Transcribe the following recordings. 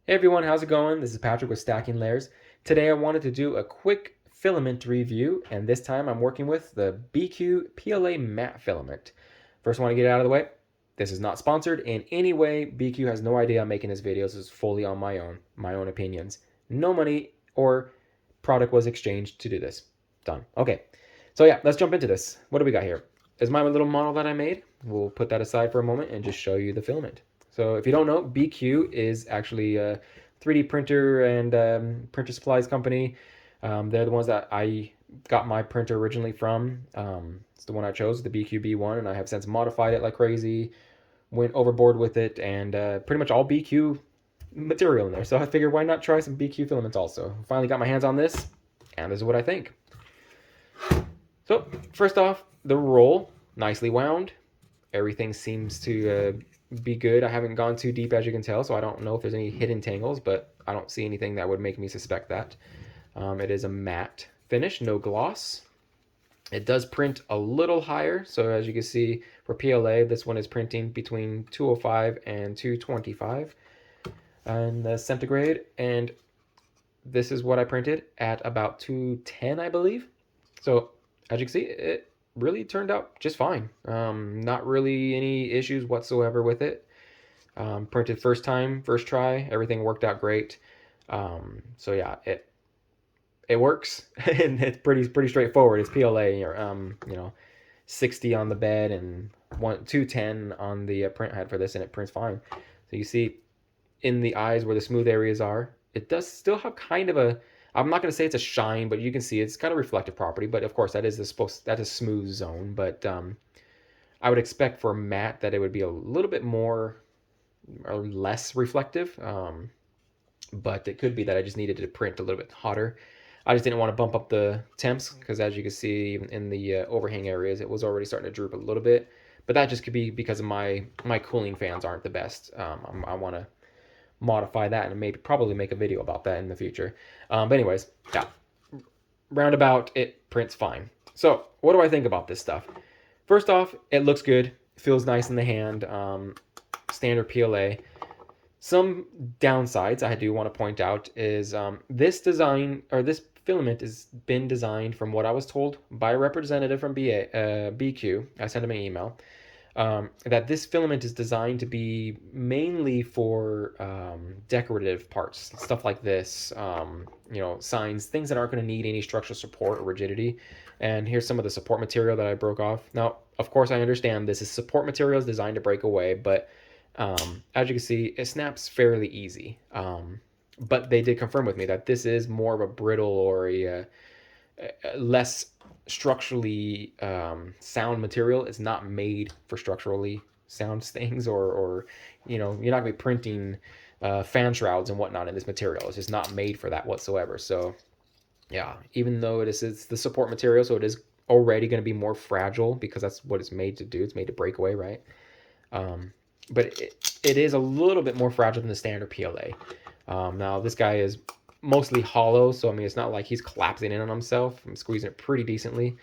Hey everyone, how's it going? This is Patrick with Stacking Layers. Today I wanted to do a quick filament review, and this time I'm working with the BIQU PLA Matte Filament. First, I want to get it out of the way. This is not sponsored in any way. BIQU has no idea I'm making this video. This is fully on my own opinions. No money or product was exchanged to do this. Done. Okay, so yeah, let's jump into this. What do we got here? This is my little model that I made. We'll put that aside for a moment and just show you the filament. So if you don't know, BIQU is actually a 3D printer and printer supplies company. They're the ones that I got my printer originally from. It's the one I chose, the BIQU B1, and I have since modified it like crazy, went overboard with it, and pretty much all BIQU material in there. So I figured why not try some BIQU filaments also. Finally got my hands on this, and this is what I think. So first off, the roll, nicely wound. Everything seems to be good. I haven't gone too deep, as you can tell, so I don't know if there's any hidden tangles, but I don't see anything that would make me suspect that. It is a matte finish, no gloss. It does print a little higher, so as you can see for PLA, this one is printing between 205 and 225 and the centigrade, and this is what I printed at about 210, I believe. So as you can see, it really turned out just fine. Not really any issues whatsoever with it. Printed first time, first try, everything worked out great. So yeah, it works and it's pretty straightforward. It's PLA, you know, 60 on the bed and 210 on the print head for this, and it prints fine. So you see in the eyes where the smooth areas are, it does still have kind of a, I'm not going to say it's a shine, but you can see it's got a reflective property. But of course, that is a smooth zone. But I would expect for matte that it would be a little bit more or less reflective. But it could be that I just needed to print a little bit hotter. I just didn't want to bump up the temps because, as you can see in the overhang areas, it was already starting to droop a little bit. But that just could be because of my cooling fans aren't the best. I want to modify that and maybe probably make a video about that in the future. But anyways, yeah, roundabout, it prints fine. So what do I think about this stuff? First off, it looks good, feels nice in the hand. Standard PLA. Some downsides I do want to point out is this design, or this filament, has been designed from what I was told by a representative from BIQU. I sent him an email. That this filament is designed to be mainly for decorative parts, stuff like this, you know, signs, things that aren't going to need any structural support or rigidity. And here's some of the support material that I broke off. Now, of course, I understand this is support materials designed to break away, but as you can see, it snaps fairly easy. But they did confirm with me that this is more of a brittle or a less structurally sound material. It's not made for structurally sound things, or you know, you're not gonna be printing fan shrouds and whatnot in this material. It's just not made for that whatsoever. So yeah, even though it's the support material, so it is already going to be more fragile because that's what it's made to do. It's made to break away, right? But it is a little bit more fragile than the standard PLA. Now this guy is mostly hollow, so I mean, it's not like he's collapsing in on himself. I'm squeezing it pretty decently.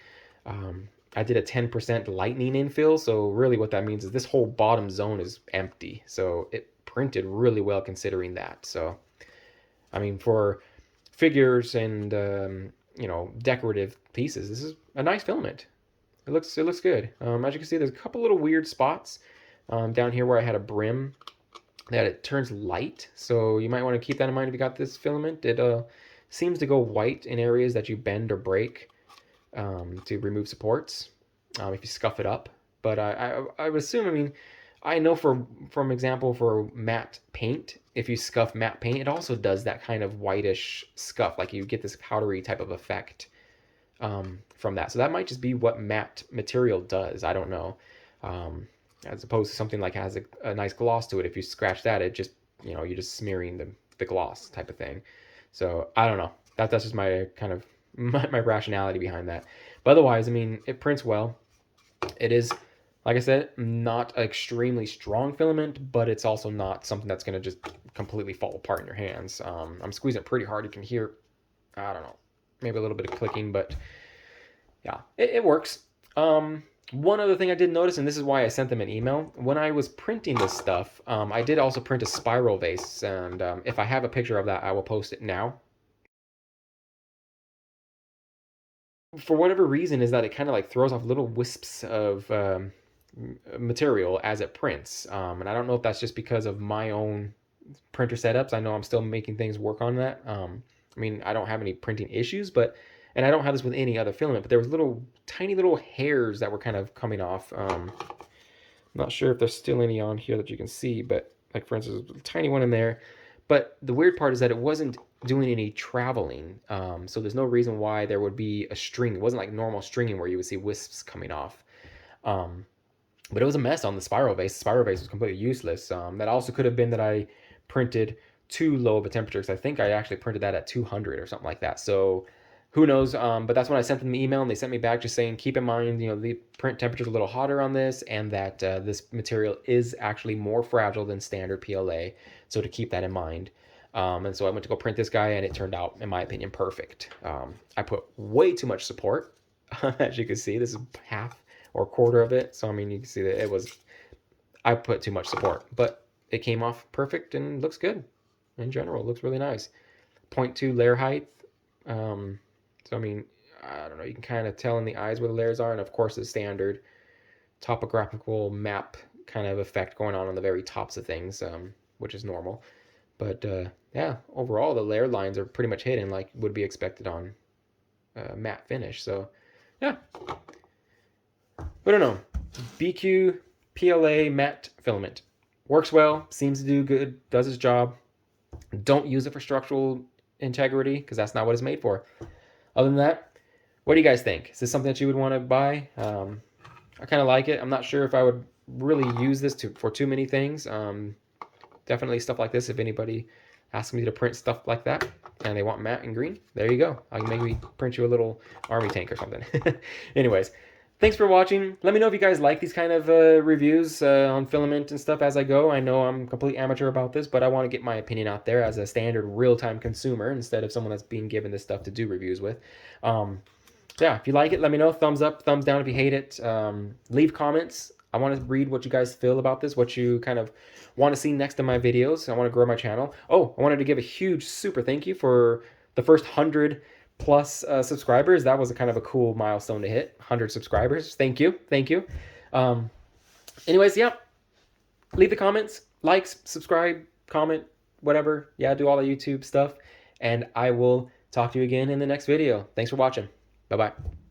I did a 10% lightning infill, so really what that means is this whole bottom zone is empty. So it printed really well considering that. So, I mean, for figures and you know, decorative pieces, this is a nice filament. It looks good. As you can see, there's a couple little weird spots down here where I had a brim that it turns light, so you might want to keep that in mind if you got this filament. It seems to go white in areas that you bend or break to remove supports if you scuff it up. But I would assume, I mean, I know from example for matte paint, if you scuff matte paint, it also does that kind of whitish scuff, like you get this powdery type of effect from that. So that might just be what matte material does. I don't know. As opposed to something like has a nice gloss to it. If you scratch that, it just, you know, you're just smearing the gloss type of thing. So I don't know. That's just my kind of my rationality behind that. But otherwise, I mean, it prints well. It is, like I said, not an extremely strong filament, but it's also not something that's going to just completely fall apart in your hands. I'm squeezing it pretty hard. You can hear, I don't know, maybe a little bit of clicking, but yeah, it works. One other thing I did notice, and this is why I sent them an email, when I was printing this stuff, I did also print a spiral vase, and if I have a picture of that, I will post it now. For whatever reason, is that it kind of like throws off little wisps of material as it prints, and I don't know if that's just because of my own printer setups. I know I'm still making things work on that. I mean, I don't have any printing issues, but and I don't have this with any other filament, but there was little tiny little hairs that were kind of coming off. I'm not sure if there's still any on here that you can see, but like for instance, a tiny one in there. But the weird part is that it wasn't doing any traveling, so there's no reason why there would be a string. It wasn't like normal stringing where you would see wisps coming off. But it was a mess on the spiral vase. The spiral vase was completely useless. That also could have been that I printed too low of a temperature, because I think I actually printed that at 200 or something like that. So who knows? But that's when I sent them the email, and they sent me back just saying, keep in mind, you know, the print temperature is a little hotter on this, and that this material is actually more fragile than standard PLA. So to keep that in mind. And so I went to go print this guy, and it turned out, in my opinion, perfect. I put way too much support. As you can see, this is half or a quarter of it. So, I mean, you can see that it was, I put too much support, but it came off perfect and looks good. In general, it looks really nice. 0.2 layer height. So, I mean, I don't know, you can kind of tell in the eyes where the layers are. And of course, the standard topographical map kind of effect going on the very tops of things, which is normal. But yeah, overall, the layer lines are pretty much hidden like would be expected on matte finish. So, yeah. But I don't know. BIQU PLA Matte Filament. Works well, seems to do good, does its job. Don't use it for structural integrity, because that's not what it's made for. Other than that, what do you guys think? Is this something that you would want to buy? I kind of like it. I'm not sure if I would really use this for too many things. Definitely stuff like this. If anybody asks me to print stuff like that and they want matte and green, there you go. I can maybe print you a little army tank or something. Anyways, thanks for watching. Let me know if you guys like these kind of reviews on filament and stuff as I go. I know I'm complete amateur about this, but I want to get my opinion out there as a standard real-time consumer instead of someone that's being given this stuff to do reviews with. Yeah, if you like it, let me know. Thumbs up, thumbs down if you hate it. Leave comments. I want to read what you guys feel about this, what you kind of want to see next in my videos. I want to grow my channel. Oh, I wanted to give a huge super thank you for the first 100 plus subscribers. That was a kind of a cool milestone to hit. 100 subscribers. Thank you. Thank you. Anyways, yeah. Leave the comments, likes, subscribe, comment, whatever. Yeah, do all the YouTube stuff. And I will talk to you again in the next video. Thanks for watching. Bye-bye.